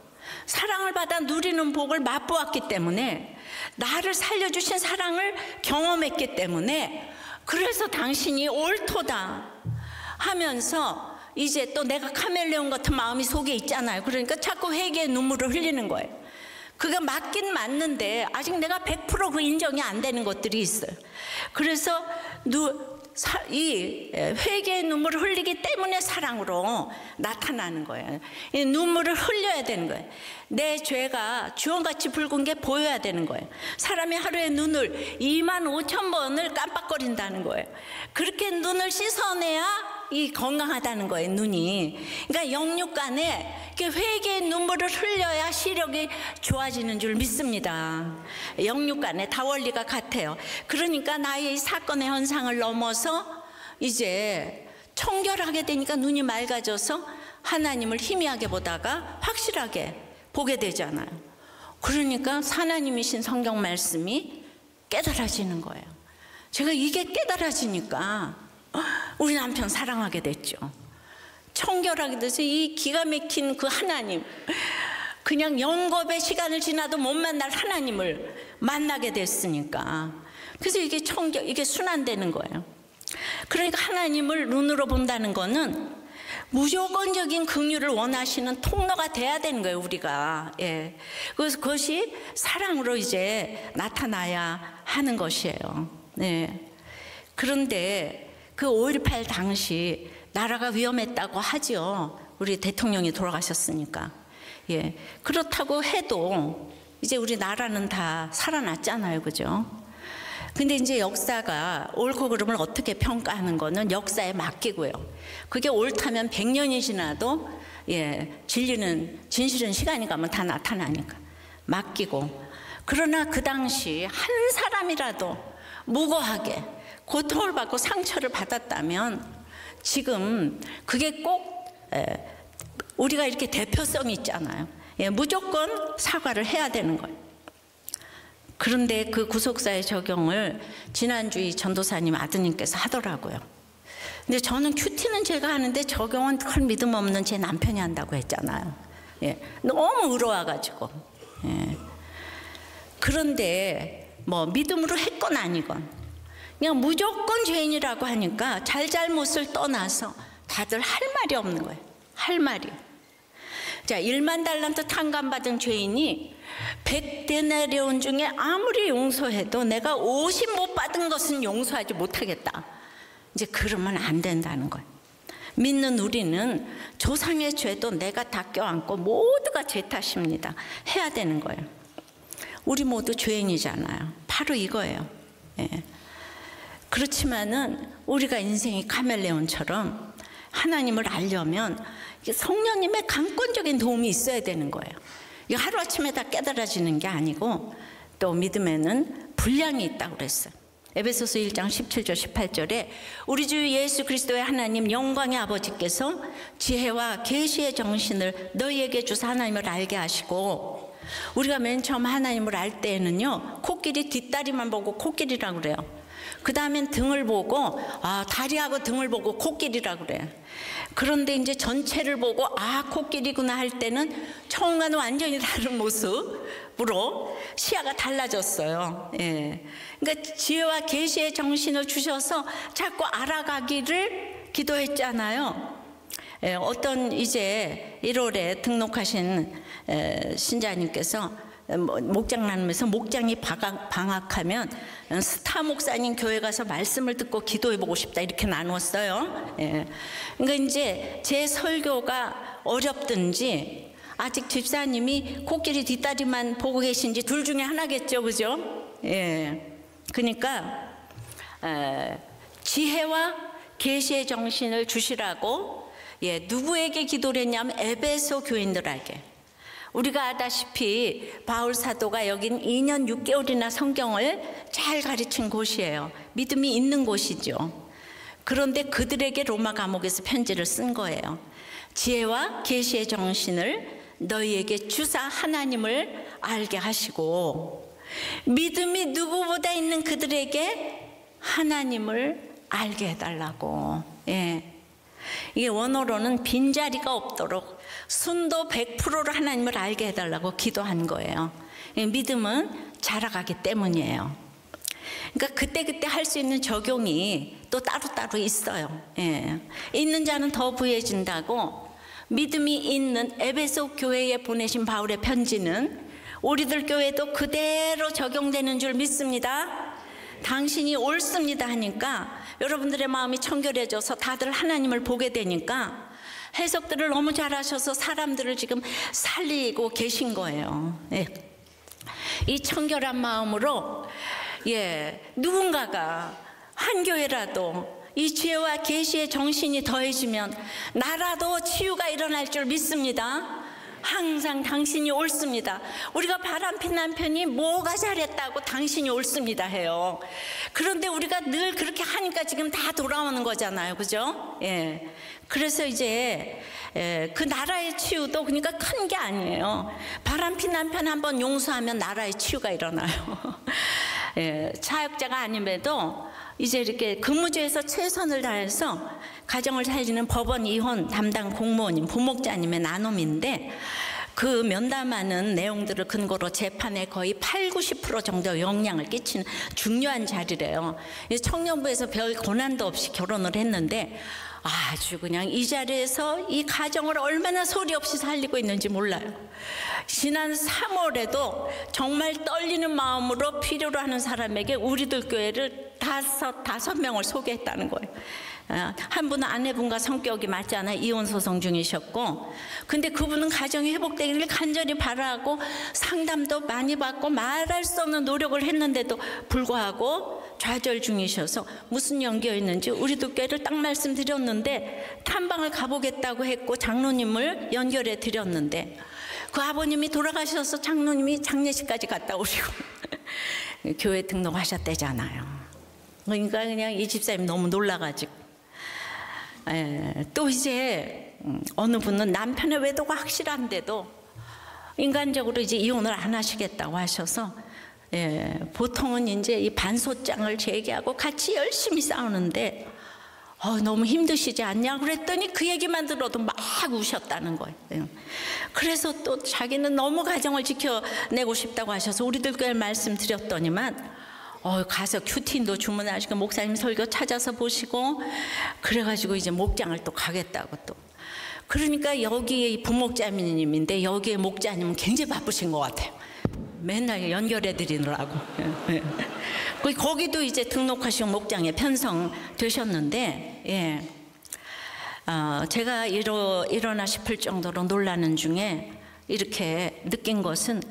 사랑을 받아 누리는 복을 맛보았기 때문에, 나를 살려주신 사랑을 경험했기 때문에, 그래서 당신이 옳도다 하면서 이제 또 내가 카멜레온 같은 마음이 속에 있잖아요. 그러니까 자꾸 회개의 눈물을 흘리는 거예요. 그게 맞긴 맞는데 아직 내가 100% 그 인정이 안 되는 것들이 있어요. 그래서 이 회개의 눈물을 흘리기 때문에 사랑으로 나타나는 거예요. 이 눈물을 흘려야 되는 거예요. 내 죄가 주홍같이 붉은 게 보여야 되는 거예요. 사람이 하루에 눈을 25,000번을 깜빡거린다는 거예요. 그렇게 눈을 씻어내야 이 건강하다는 거예요, 눈이. 그러니까 영육간에 회개의 눈물을 흘려야 시력이 좋아지는 줄 믿습니다. 영육간에 다 원리가 같아요. 그러니까 나의 이 사건의 현상을 넘어서 이제 청결하게 되니까 눈이 맑아져서 하나님을 희미하게 보다가 확실하게 보게 되잖아요. 그러니까 하나님이신 성경 말씀이 깨달아지는 거예요. 제가 이게 깨달아지니까 우리 남편 사랑하게 됐죠. 청결하게 돼서 이 기가 막힌 그 하나님, 그냥 영겁의 시간을 지나도 못 만날 하나님을 만나게 됐으니까. 그래서 이게 이게 순환되는 거예요. 그러니까 하나님을 눈으로 본다는 거는 무조건적인 긍휼을 원하시는 통로가 돼야 되는 거예요, 우리가. 예. 그래서 그것이 사랑으로 이제 나타나야 하는 것이에요. 네. 그런데 그 5.18 당시 나라가 위험했다고 하죠. 우리 대통령이 돌아가셨으니까. 예. 그렇다고 해도 이제 우리 나라는 다 살아났잖아요. 그죠? 근데 이제 역사가 옳고 그름을 어떻게 평가하는 거는 역사에 맡기고요. 그게 옳다면 100년이 지나도 진실은 시간이 가면 다 나타나니까 맡기고. 그러나 그 당시 한 사람이라도 무고하게 고통을 받고 상처를 받았다면 지금 그게 꼭 우리가 이렇게 대표성이 있잖아요. 무조건 사과를 해야 되는 거예요. 그런데 그 구속사의 적용을 지난주 이 전도사님 아드님께서 하더라고요. 근데 저는 큐티는 제가 하는데 적용은 큰 믿음 없는 제 남편이 한다고 했잖아요. 너무 의로워가지고. 그런데 뭐 믿음으로 했건 아니건 그냥 무조건 죄인이라고 하니까 잘잘못을 떠나서 다들 할 말이 없는 거예요. 할 말이. 자, 1만 달란트 탕감받은 죄인이 100데나리온 중에 아무리 용서해도 내가 50 못 받은 것은 용서하지 못하겠다. 이제 그러면 안 된다는 거예요. 믿는 우리는 조상의 죄도 내가 다 껴안고 모두가 제 탓입니다. 해야 되는 거예요. 우리 모두 죄인이잖아요. 바로 이거예요. 그렇지만은 우리가 인생이 카멜레온처럼 하나님을 알려면 성령님의 강권적인 도움이 있어야 되는 거예요. 이게 하루아침에 다 깨달아지는 게 아니고 또 믿음에는 분량이 있다고 그랬어요. 에베소서 1장 17절 18절에 우리 주 예수 그리스도의 하나님 영광의 아버지께서 지혜와 계시의 정신을 너희에게 주사 하나님을 알게 하시고, 우리가 맨 처음 하나님을 알 때에는요 코끼리 뒷다리만 보고 코끼리라고 그래요. 그 다음엔 등을 보고 다리하고 등을 보고 코끼리라고 그래요. 그런데 이제 전체를 보고 코끼리구나 할 때는 처음과는 완전히 다른 모습으로 시야가 달라졌어요. 그러니까 지혜와 계시의 정신을 주셔서 자꾸 알아가기를 기도했잖아요. 어떤 이제 1월에 등록하신 신자님께서 목장 나누면서 목장이 방학하면 스타 목사님 교회 가서 말씀을 듣고 기도해보고 싶다 이렇게 나누었어요. 그러니까 이제 제 설교가 어렵든지 아직 집사님이 코끼리 뒷다리만 보고 계신지 둘 중에 하나겠죠, 그죠? 그러니까 지혜와 계시의 정신을 주시라고 누구에게 기도를 했냐면 에베소 교인들에게. 우리가 아다시피 바울 사도가 여긴 2년 6개월이나 성경을 잘 가르친 곳이에요. 믿음이 있는 곳이죠. 그런데 그들에게 로마 감옥에서 편지를 쓴 거예요. 지혜와 계시의 정신을 너희에게 주사 하나님을 알게 하시고, 믿음이 누구보다 있는 그들에게 하나님을 알게 해달라고. 이게 원어로는 빈자리가 없도록 순도 100%로 하나님을 알게 해달라고 기도한 거예요. 믿음은 자라가기 때문이에요. 그러니까 그때그때 할 수 있는 적용이 또 따로따로 있어요. 있는 자는 더 부해진다고 믿음이 있는 에베소 교회에 보내신 바울의 편지는 우리들 교회도 그대로 적용되는 줄 믿습니다. 당신이 옳습니다 하니까 여러분들의 마음이 청결해져서 다들 하나님을 보게 되니까 해석들을 너무 잘하셔서 사람들을 지금 살리고 계신 거예요. 예. 이 청결한 마음으로 누군가가 한 교회라도 이 지혜와 계시의 정신이 더해지면 나라도 치유가 일어날 줄 믿습니다. 항상 당신이 옳습니다. 우리가 바람핀 남편이 뭐가 잘했다고 당신이 옳습니다 해요. 그런데 우리가 늘 그렇게 하니까 지금 다 돌아오는 거잖아요. 그죠? 예. 그래서 이제 그 나라의 치유도 그러니까 큰 게 아니에요. 바람핀 남편 한번 용서하면 나라의 치유가 일어나요. 예. 사역자가 아님에도 이제 이렇게 근무지에서 최선을 다해서 가정을 살리는 법원 이혼 담당 공무원님, 부목자님의 나눔인데 그 면담하는 내용들을 근거로 재판에 거의 80~90% 정도 영향을 끼치는 중요한 자리래요. 청년부에서 별 고난도 없이 결혼을 했는데 아주 그냥 이 자리에서 이 가정을 얼마나 소리 없이 살리고 있는지 몰라요. 지난 3월에도 정말 떨리는 마음으로 필요로 하는 사람에게 우리들 교회를 다섯 명을 소개했다는 거예요. 한 분은 아내분과 성격이 맞지 않아 이혼 소송 중이셨고, 근데 그분은 가정이 회복되기를 간절히 바라고 상담도 많이 받고 말할 수 없는 노력을 했는데도 불구하고 좌절 중이셔서 무슨 연기였는지 우리도 교회를 딱 말씀드렸는데 탐방을 가보겠다고 했고 장로님을 연결해 드렸는데 그 아버님이 돌아가셔서 장로님이 장례식까지 갔다 오시고 교회 등록하셨대잖아요. 그러니까 그냥 이 집사님 너무 놀라가지고 또 이제 어느 분은 남편의 외도가 확실한데도 인간적으로 이제 이혼을 안 하시겠다고 하셔서 보통은 이제 이 반소장을 제기하고 같이 열심히 싸우는데 너무 힘드시지 않냐 그랬더니 그 얘기만 들어도 막 우셨다는 거예요. 그래서 또 자기는 너무 가정을 지켜내고 싶다고 하셔서 우리들 교회 말씀드렸더니만 가서 큐틴도 주문하시고 목사님 설교 찾아서 보시고 그래가지고 이제 목장을 또 가겠다고 또. 그러니까 여기에 부목자님인데 여기에 목자님은 굉장히 바쁘신 것 같아요. 맨날 연결해 드리느라고. 거기도 이제 등록하시고 목장에 편성되셨는데 제가 이러나 싶을 정도로 놀라는 중에 이렇게 느낀 것은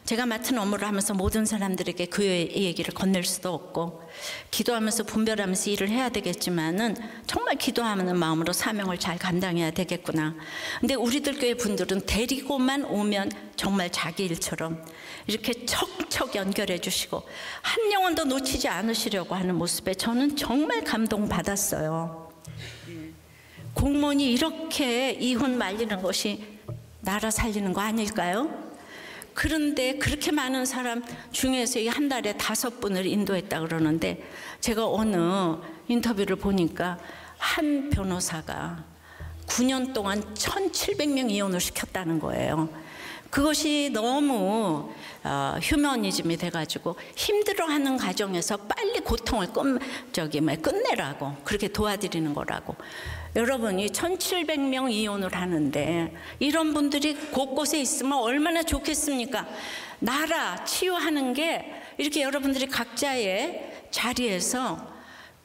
제가 맡은 업무를 하면서 모든 사람들에게 그의 얘기를 건넬 수도 없고 기도하면서 분별하면서 일을 해야 되겠지만은 정말 기도하는 마음으로 사명을 잘 감당해야 되겠구나. 근데 우리들 교회 분들은 데리고만 오면 정말 자기 일처럼 이렇게 척척 연결해 주시고 한 영혼도 놓치지 않으시려고 하는 모습에 저는 정말 감동받았어요. 공무원이 이렇게 이혼 말리는 것이 나라 살리는 거 아닐까요? 그런데 그렇게 많은 사람 중에서 한 달에 5분을 인도했다 그러는데 제가 어느 인터뷰를 보니까 한 변호사가 9년 동안 1,700명 이혼을 시켰다는 거예요. 그것이 너무 휴머니즘이 돼가지고 힘들어하는 가정에서 빨리 고통을 끝내라고 그렇게 도와드리는 거라고. 여러분이 1,700명 이혼을 하는데 이런 분들이 곳곳에 있으면 얼마나 좋겠습니까? 나라 치유하는 게 이렇게 여러분들이 각자의 자리에서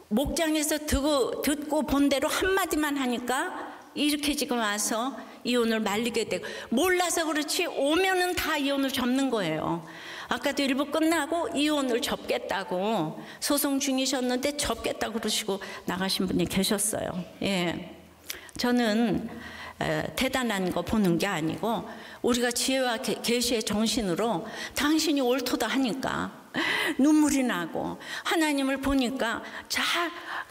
목장에서 듣고 본 대로 한마디만 하니까 이렇게 지금 와서 이혼을 말리게 되고 몰라서 그렇지 오면은 다 이혼을 접는 거예요. 아까도 일부 끝나고 이혼을 접겠다고 소송 중이셨는데 접겠다고 그러시고 나가신 분이 계셨어요. 저는 대단한 거 보는 게 아니고 우리가 지혜와 계시의 정신으로 당신이 옳도다 하니까 눈물이 나고 하나님을 보니까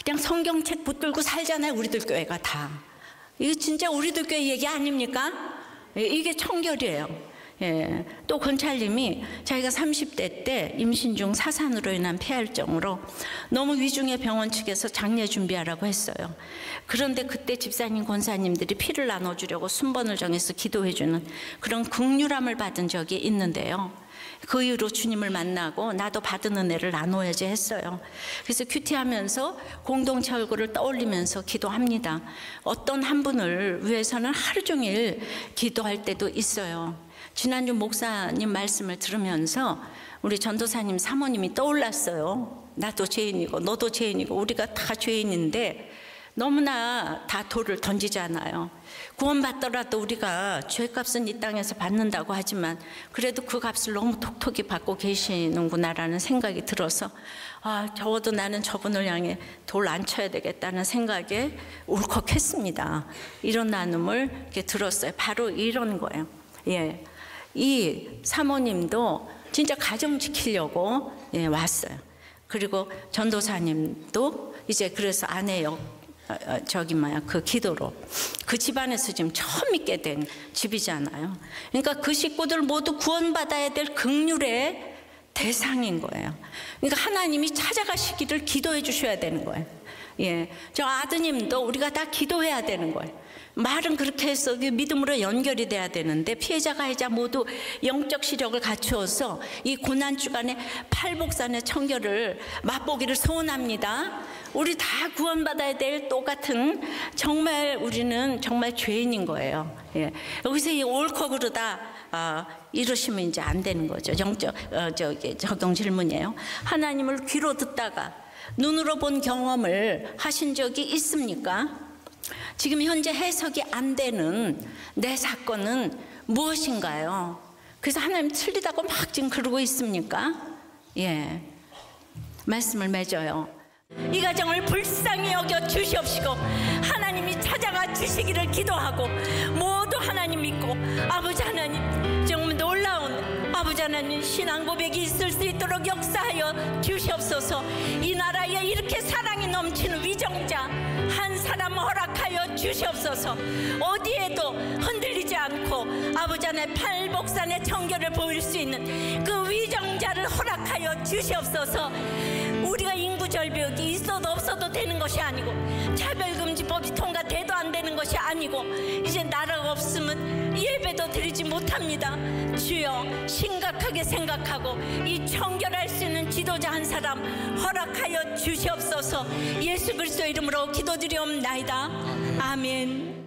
그냥 성경책 붙들고 살잖아요. 우리들 교회가 다. 이거 진짜 우리들 교회 얘기 아닙니까? 이게 청결이에요. 또 권찰님이 자기가 30대 때 임신 중 사산으로 인한 폐혈증으로 너무 위중해 병원 측에서 장례 준비하라고 했어요. 그런데 그때 집사님 권사님들이 피를 나눠주려고 순번을 정해서 기도해주는 그런 긍휼함을 받은 적이 있는데요. 그 이후로 주님을 만나고 나도 받은 은혜를 나눠야지 했어요. 그래서 큐티하면서 공동체 얼굴을 떠올리면서 기도합니다. 어떤 한 분을 위해서는 하루 종일 기도할 때도 있어요. 지난주 목사님 말씀을 들으면서 우리 전도사님 사모님이 떠올랐어요. 나도 죄인이고 너도 죄인이고 우리가 다 죄인인데 너무나 다 돌을 던지잖아요. 구원받더라도 우리가 죄값은 이 땅에서 받는다고 하지만 그래도 그 값을 너무 톡톡히 받고 계시는구나라는 생각이 들어서 적어도 나는 저분을 향해 돌 안 쳐야 되겠다는 생각에 울컥했습니다. 이런 나눔을 이렇게 들었어요. 바로 이런 거예요. 예, 이 사모님도 진짜 가정 지키려고 왔어요. 그리고 전도사님도 이제 그래서 아내 그 기도로 그 집안에서 지금 처음 있게 된 집이잖아요. 그러니까 그 식구들 모두 구원받아야 될 긍휼의 대상인 거예요. 그러니까 하나님이 찾아가시기를 기도해 주셔야 되는 거예요. 예, 저 아드님도 우리가 다 기도해야 되는 거예요. 말은 그렇게 해서 믿음으로 연결이 돼야 되는데 피해자 가해자 모두 영적 시력을 갖추어서 이 고난 주간에 팔복산의 청결을 맛보기를 소원합니다. 우리 다 구원받아야 될 똑같은 정말 우리는 정말 죄인인 거예요. 예. 여기서 이 옳고 그르다 이러시면 이제 안 되는 거죠. 영적 적용 질문이에요. 하나님을 귀로 듣다가 눈으로 본 경험을 하신 적이 있습니까? 지금 현재 해석이 안 되는 내 사건은 무엇인가요? 그래서 하나님 틀리다고 막 지금 그러고 있습니까? 예, 말씀을 맺어요. 이 가정을 불쌍히 여겨 주시옵시고 하나님이 찾아가 주시기를 기도하고 모두 하나님 믿고 아버지 하나님 정말 놀라운 아버지 하나님 신앙 고백이 있을 수 있도록 역사하여 주시옵소서. 이 나라에 이렇게 사랑이 넘치는 위정자 한 사람 허락하여 주시옵소서. 어디에도 흔들리지 않고 아버지 하나님 팔복산의 청결을 보일 수 있는 그 위정자를 허락하여 주시옵소서. 우리가 인구 절벽이 있어도 없어도 되는 것이 아니고 차별금지법이 통과돼도 안 되는 것이 아니고 이제 나라가 없으면 예배도 드리지 못합니다. 주여 심각하게 생각하고 이 청결할 수 있는 지도자 한 사람 허락하여 주시옵소서. 예수 그리스도 이름으로 기도드리옵나이다. 아멘.